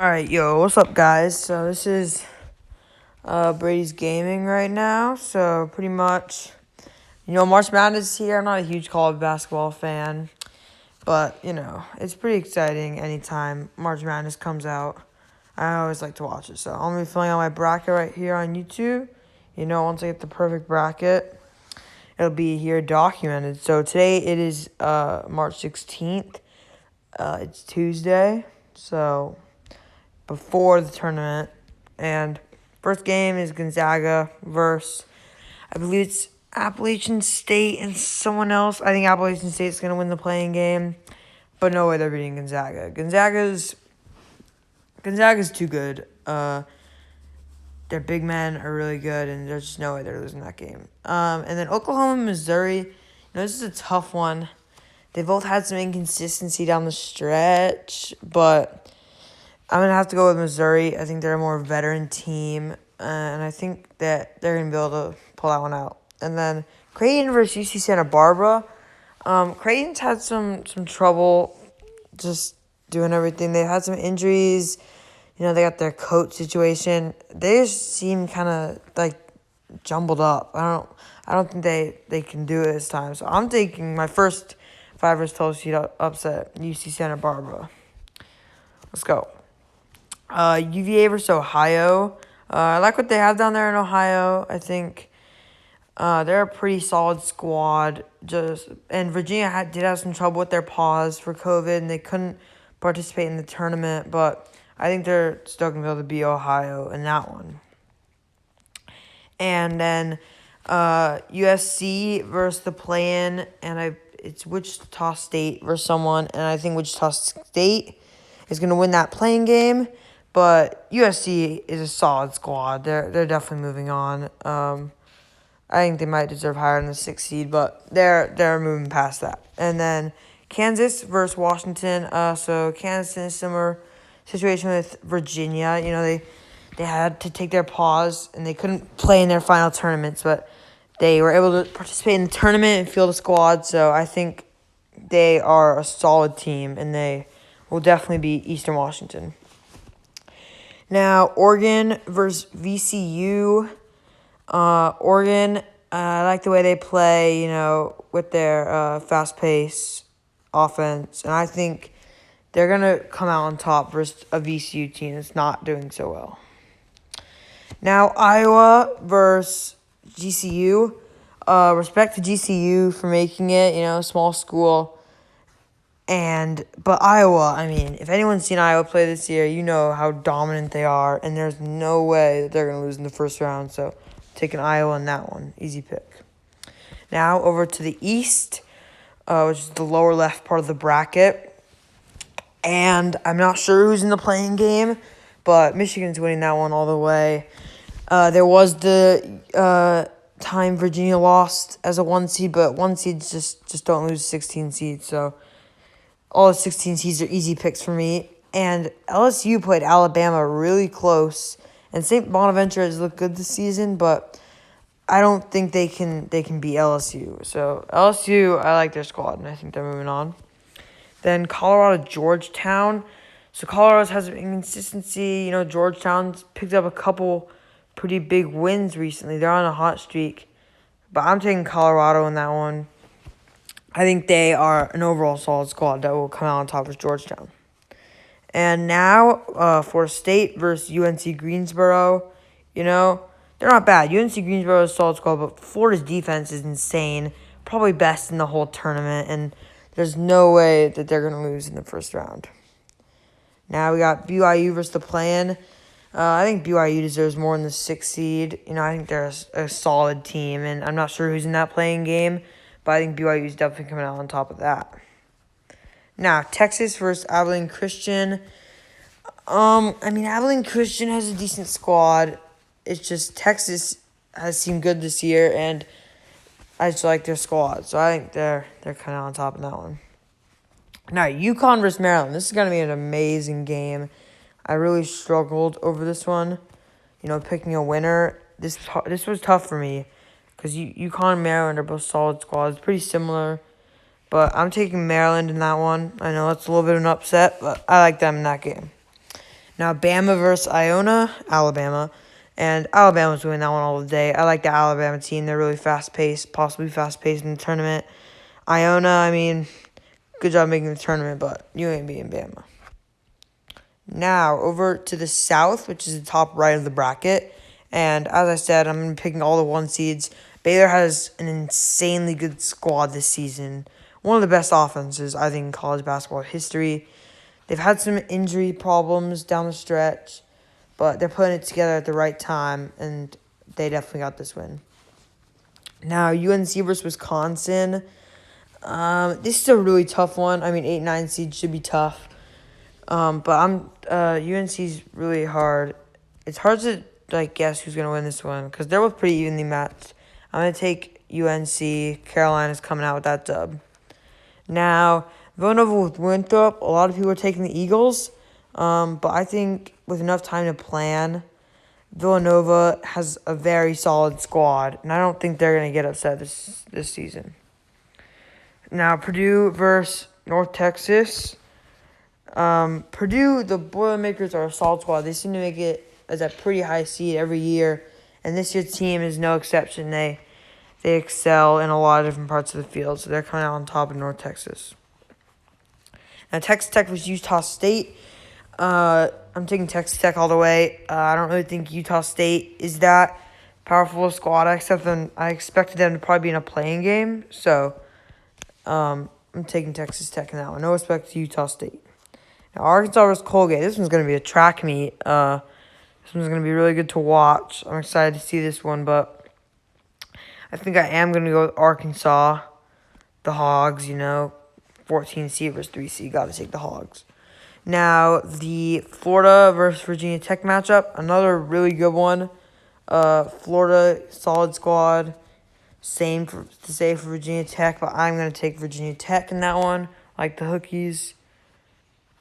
Alright, yo, what's up, guys? So, this is Brady's Gaming right now. So, pretty much, March Madness is here. I'm not a huge college basketball fan, but, it's pretty exciting anytime March Madness comes out. I always like to watch it. So, I'm going to be filling out my bracket right here on YouTube. Once I get the perfect bracket, it'll be here documented. So, today it is March 16th. It's Tuesday. So, before the tournament, and first game is Gonzaga versus, I believe it's Appalachian State and someone else. I think Appalachian State's going to win the playing game, but no way they're beating Gonzaga. Gonzaga's too good. Their big men are really good, and there's just no way they're losing that game. And then Oklahoma, Missouri, this is a tough one. They both had some inconsistency down the stretch, but I'm going to have to go with Missouri. I think they're a more veteran team, and I think that they're going to be able to pull that one out. And then Creighton versus UC Santa Barbara. Creighton's had some trouble just doing everything. They've had some injuries. They got their coach situation. They just seem kind of jumbled up. I don't think they can do it this time. So I'm taking my first 5 versus 12 seed upset, UC Santa Barbara. Let's go. UVA versus Ohio. I like what they have down there in Ohio. I think they're a pretty solid squad. And Virginia did have some trouble with their pause for COVID, and they couldn't participate in the tournament. But I think they're still going to be able to beat Ohio in that one. And then USC versus the play-in, and it's Wichita State versus someone, and I think Wichita State is going to win that playing game. But USC is a solid squad. They're definitely moving on. I think they might deserve higher than the 6th seed, but they're moving past that. And then Kansas versus Washington. So Kansas in a similar situation with Virginia. They had to take their pause, and they couldn't play in their final tournaments, but they were able to participate in the tournament and field a squad. So I think they are a solid team, and they will definitely beat Eastern Washington. Now, Oregon versus VCU. Oregon, I like the way they play, with their fast-paced offense. And I think they're going to come out on top versus a VCU team that's not doing so well. Now, Iowa versus GCU. Respect to GCU for making it, small school. But Iowa, if anyone's seen Iowa play this year, you know how dominant they are, and there's no way that they're going to lose in the first round. So, taking Iowa in that one. Easy pick. Now, over to the East, which is the lower left part of the bracket. And I'm not sure who's in the playing game, but Michigan's winning that one all the way. There was the time Virginia lost as a 1 seed, but 1 seeds just don't lose 16 seeds, so all the 16 seeds are easy picks for me. And LSU played Alabama really close. And St. Bonaventure has looked good this season, but I don't think they can beat LSU. So LSU, I like their squad, and I think they're moving on. Then Colorado, Georgetown. So Colorado has some inconsistency. Georgetown's picked up a couple pretty big wins recently. They're on a hot streak. But I'm taking Colorado in that one. I think they are an overall solid squad that will come out on top of Georgetown. And now, Florida State versus UNC Greensboro. They're not bad. UNC Greensboro is a solid squad, but Florida's defense is insane. Probably best in the whole tournament, and there's no way that they're going to lose in the first round. Now we got BYU versus the play-in. I think BYU deserves more than the 6th seed. I think they're a solid team, and I'm not sure who's in that playing game, but I think BYU is definitely coming out on top of that. Now, Texas versus Abilene Christian. Abilene Christian has a decent squad. It's just Texas has seemed good this year, and I just like their squad. So I think they're kind of on top of that one. Now, UConn versus Maryland. This is going to be an amazing game. I really struggled over this one. Picking a winner. This was tough for me because UConn and Maryland are both solid squads, pretty similar. But I'm taking Maryland in that one. I know it's a little bit of an upset, but I like them in that game. Now, Bama versus Iona, Alabama. And Alabama's winning that one all day. I like the Alabama team. They're really fast-paced, possibly fast-paced in the tournament. Iona, I mean, good job making the tournament, but you ain't beating Bama. Now, over to the South, which is the top right of the bracket. And as I said, I'm picking all the 1 seeds. Baylor has an insanely good squad this season. One of the best offenses, I think, in college basketball history. They've had some injury problems down the stretch, but they're putting it together at the right time, and they definitely got this win. Now, UNC versus Wisconsin. This is a really tough one. I mean, 8-9 seeds should be tough. But UNC's really hard. It's hard to guess who's gonna win this one because they're both pretty evenly matched. I'm gonna take UNC. Carolina's coming out with that dub. Now, Villanova with Winthrop. A lot of people are taking the Eagles, but I think with enough time to plan, Villanova has a very solid squad, and I don't think they're gonna get upset this season. Now, Purdue versus North Texas. Purdue, the Boilermakers are a solid squad. They seem to make it as a pretty high seed every year, and this year's team is no exception. They excel in a lot of different parts of the field, so they're coming out on top of North Texas. Now, Texas Tech versus Utah State. I'm taking Texas Tech all the way. I don't really think Utah State is that powerful a squad. I expected them to probably be in a playing game, so I'm taking Texas Tech in that one. No respect to Utah State. Now, Arkansas versus Colgate. This one's going to be a track meet. This one's going to be really good to watch. I'm excited to see this one, but I think I am going to go with Arkansas. The Hogs, 14 seed versus 3 seed. Got to take the Hogs. Now, the Florida versus Virginia Tech matchup. Another really good one. Florida, solid squad. Same to say for Virginia Tech, but I'm going to take Virginia Tech in that one. Like the Hokies.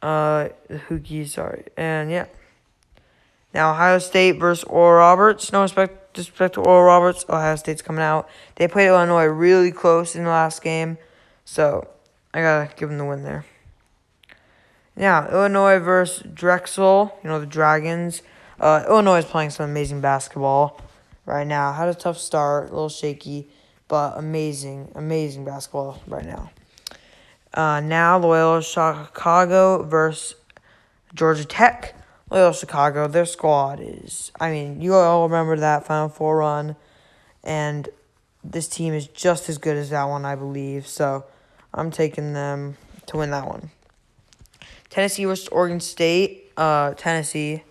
And yeah. Now, Ohio State versus Oral Roberts. No disrespect to Oral Roberts. Ohio State's coming out. They played Illinois really close in the last game, so I got to give them the win there. Now, Illinois versus Drexel. The Dragons. Illinois is playing some amazing basketball right now. Had a tough start, a little shaky, but amazing basketball right now. Now, Loyola Chicago versus Georgia Tech. Loyola Chicago, their squad is, you all remember that Final Four run, and this team is just as good as that one, I believe. So I'm taking them to win that one. Tennessee versus Oregon State. Tennessee.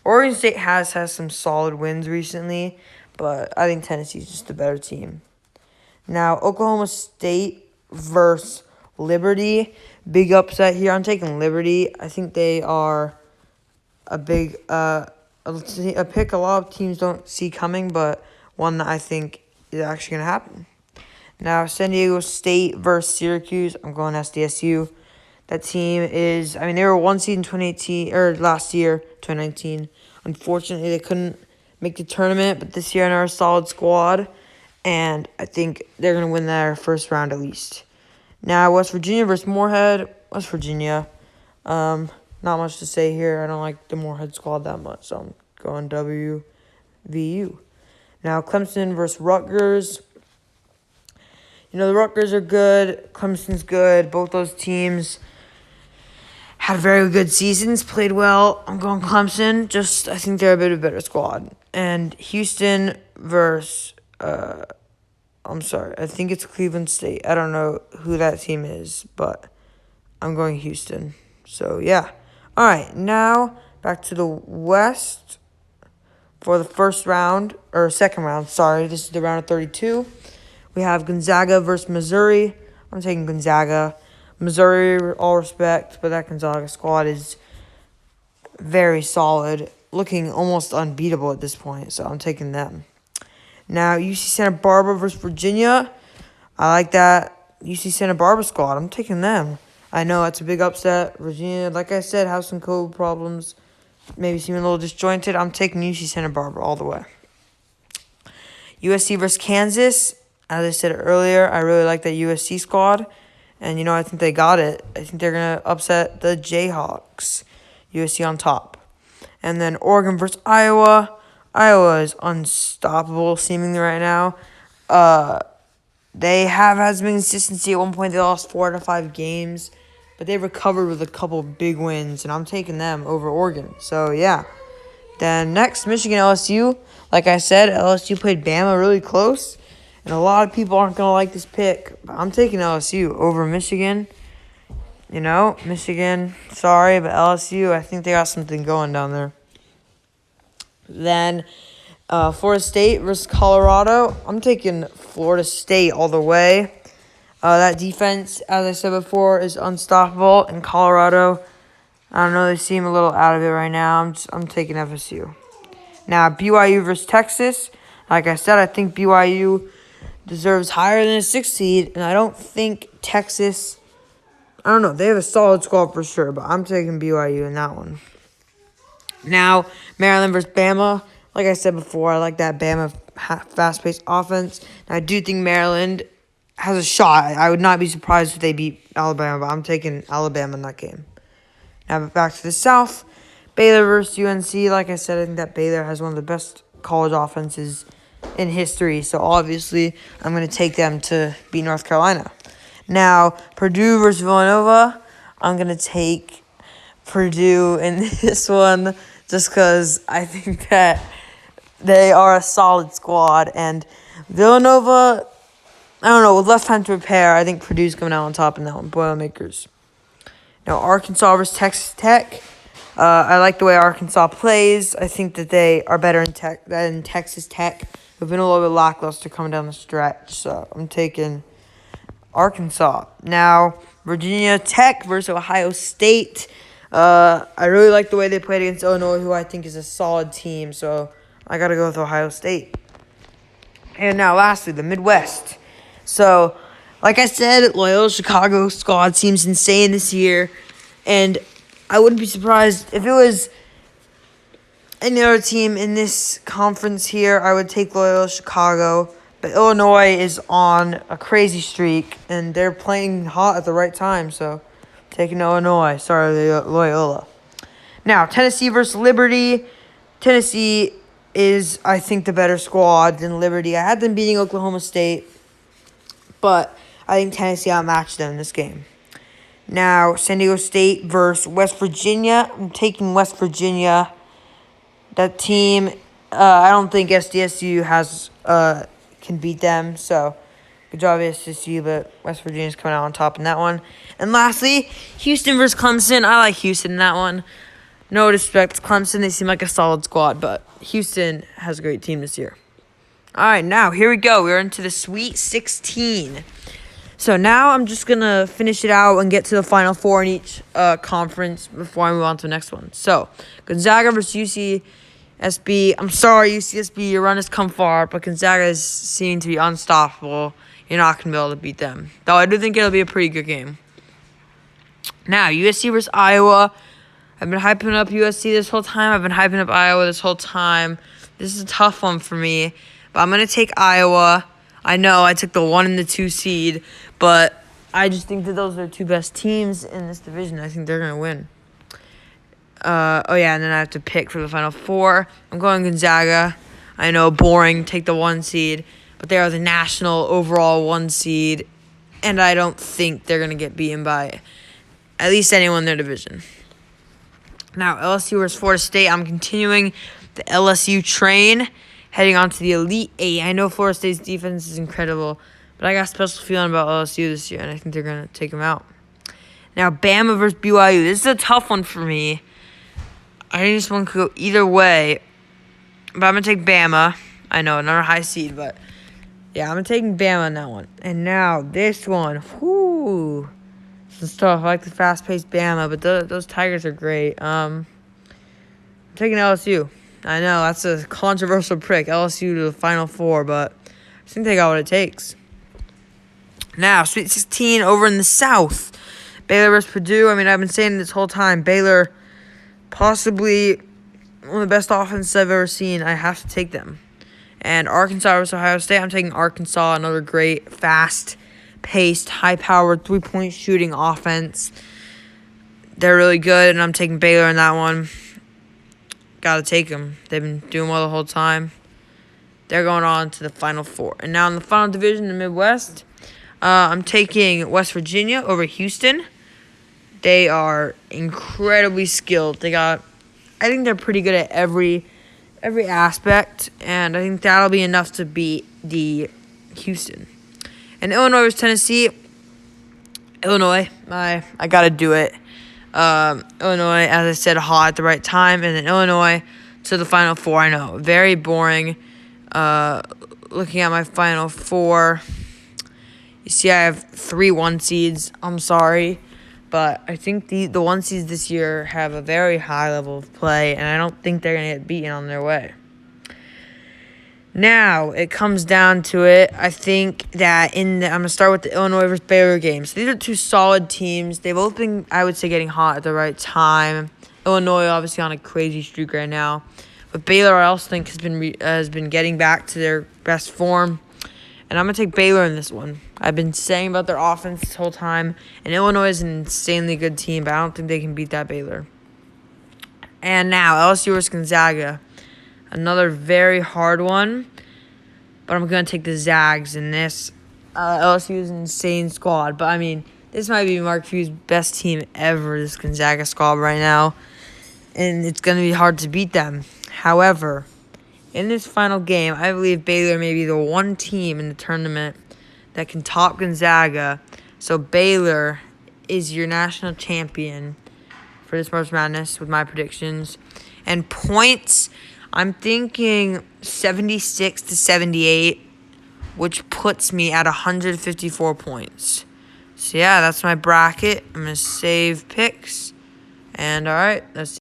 Oregon State has some solid wins recently, but I think Tennessee's just a better team. Now, Oklahoma State versus Liberty. Big upset here. I'm taking Liberty. I think they are a big a pick a lot of teams don't see coming, but one that I think is actually going to happen. Now, San Diego State versus Syracuse. I'm going SDSU. That team is, they were 1 seed in 2018, or last year, 2019. Unfortunately, they couldn't make the tournament, but this year they're a solid squad, and I think they're going to win their first round at least. Now, West Virginia versus Moorhead. West Virginia. Not much to say here. I don't like the Moorhead squad that much, so I'm going WVU. Now, Clemson versus Rutgers. The Rutgers are good. Clemson's good. Both those teams had very good seasons, played well. I'm going Clemson. I think they're a bit of a better squad. And Houston versus, I think it's Cleveland State. I don't know who that team is, but I'm going Houston. So, yeah. All right, now back to the West for the second round. This is the round of 32. We have Gonzaga versus Missouri. I'm taking Gonzaga. Missouri, all respect, but that Gonzaga squad is very solid, looking almost unbeatable at this point, so I'm taking them. Now, UC Santa Barbara versus Virginia. I like that UC Santa Barbara squad. I'm taking them. I know it's a big upset. Virginia, like I said, have some COVID problems. Maybe seem a little disjointed. I'm taking UC Santa Barbara all the way. USC versus Kansas. As I said earlier, I really like that USC squad. And, I think they got it. I think they're going to upset the Jayhawks. USC on top. And then Oregon versus Iowa. Iowa is unstoppable seemingly right now. They have had some consistency. At one point, they lost 4 out of 5 games, but they recovered with a couple big wins, and I'm taking them over Oregon. So, yeah. Then next, Michigan LSU. Like I said, LSU played Bama really close, and a lot of people aren't going to like this pick. But I'm taking LSU over Michigan. You know, Michigan, sorry, but LSU, I think they got something going down there. Then Florida State versus Colorado. I'm taking Florida State all the way. That defense, as I said before, is unstoppable. And Colorado, I don't know, they seem a little out of it right now. I'm taking FSU. Now, BYU versus Texas. Like I said, I think BYU deserves higher than a 6 seed. And I don't think Texas, I don't know, they have a solid squad for sure. But I'm taking BYU in that one. Now, Maryland versus Bama. Like I said before, I like that Bama fast-paced offense. And I do think Maryland has a shot. I would not be surprised if they beat Alabama, but I'm taking Alabama in that game. Now, back to the South. Baylor versus UNC. Like I said, I think that Baylor has one of the best college offenses in history. So, obviously, I'm going to take them to beat North Carolina. Now, Purdue versus Villanova. I'm going to take Purdue in this one just because I think that they are a solid squad. And Villanova, I don't know, with less time to prepare, I think Purdue's coming out on top in that one. Boilermakers. Now, Arkansas versus Texas Tech. I like the way Arkansas plays. I think that they are better than Texas Tech. They've been a little bit lackluster coming down the stretch. So I'm taking Arkansas. Now, Virginia Tech versus Ohio State. I really like the way they played against Illinois, who I think is a solid team. So I got to go with Ohio State. And now, lastly, the Midwest. So, like I said, Loyola Chicago squad seems insane this year. And I wouldn't be surprised if it was any other team in this conference here. I would take Loyola Chicago. But Illinois is on a crazy streak, and they're playing hot at the right time. So, taking Illinois. Sorry, Loyola. Now, Tennessee versus Liberty. Tennessee is, I think, the better squad than Liberty. I had them beating Oklahoma State, but I think Tennessee outmatched them in this game. Now, San Diego State versus West Virginia. I'm taking West Virginia. That team, I don't think SDSU can beat them. So, good job, SDSU, but West Virginia's coming out on top in that one. And lastly, Houston versus Clemson. I like Houston in that one. No disrespect to Clemson. They seem like a solid squad, but Houston has a great team this year. All right, now, here we go. We're into the Sweet 16. So now I'm just going to finish it out and get to the Final Four in each conference before I move on to the next one. So, Gonzaga versus UCSB. I'm sorry, UCSB, your run has come far, but Gonzaga is seeming to be unstoppable. You're not going to be able to beat them. Though I do think it'll be a pretty good game. Now, USC versus Iowa. I've been hyping up USC this whole time. I've been hyping up Iowa this whole time. This is a tough one for me, but I'm going to take Iowa. I know I took the 1 and the 2 seed, but I just think that those are the two best teams in this division. I think they're going to win. And then I have to pick for the Final Four. I'm going Gonzaga. I know, boring, take the 1 seed, but they are the national overall 1 seed, and I don't think they're going to get beaten by at least anyone in their division. Now, LSU versus Florida State. I'm continuing the LSU train, heading on to the Elite Eight. I know Florida State's defense is incredible, but I got a special feeling about LSU this year, and I think they're going to take them out. Now, Bama versus BYU. This is a tough one for me. I think this one could go either way, but I'm going to take Bama. I know, another high seed, but yeah, I'm taking Bama on that one. And now, this one. Whoo. This is tough. I like the fast-paced Bama, but those Tigers are great. I'm taking LSU. I know, that's a controversial pick. LSU to the Final Four, but I think they got what it takes. Now, Sweet 16 over in the South. Baylor versus Purdue. I mean, I've been saying this whole time. Baylor, possibly one of the best offenses I've ever seen. I have to take them. And Arkansas versus Ohio State. I'm taking Arkansas, another great, fast-paced, high-powered, three-point shooting offense. They're really good, and I'm taking Baylor in that one. Got to take them. They've been doing well the whole time. They're going on to the Final Four. And now in the final division, the Midwest, I'm taking West Virginia over Houston. They are incredibly skilled. I think they're pretty good at every aspect, and I think that'll be enough to beat the Houston. And Illinois versus Tennessee. Illinois, I got to do it. Illinois, as I said, hot at the right time, and then Illinois to the Final Four. I know, very boring. Looking at my Final Four, you see I have 3 1 seeds. I'm sorry, but I think the 1 seeds this year have a very high level of play, and I don't think they're going to get beaten on their way. Now, it comes down to it. I think that I'm going to start with the Illinois versus Baylor game. So these are 2 solid teams. They've both been, I would say, getting hot at the right time. Illinois, obviously, on a crazy streak right now. But Baylor, I also think, has been getting back to their best form. And I'm going to take Baylor in this one. I've been saying about their offense this whole time. And Illinois is an insanely good team, but I don't think they can beat that Baylor. And now, LSU versus Gonzaga. Another very hard one, but I'm going to take the Zags in this. LSU is an insane squad, but, I mean, this might be Mark Few's best team ever, this Gonzaga squad right now, and it's going to be hard to beat them. However, in this final game, I believe Baylor may be the one team in the tournament that can top Gonzaga, so Baylor is your national champion for this March Madness with my predictions. And points, I'm thinking 76 to 78, which puts me at 154 points. So, yeah, that's my bracket. I'm going to save picks. And, all right, let's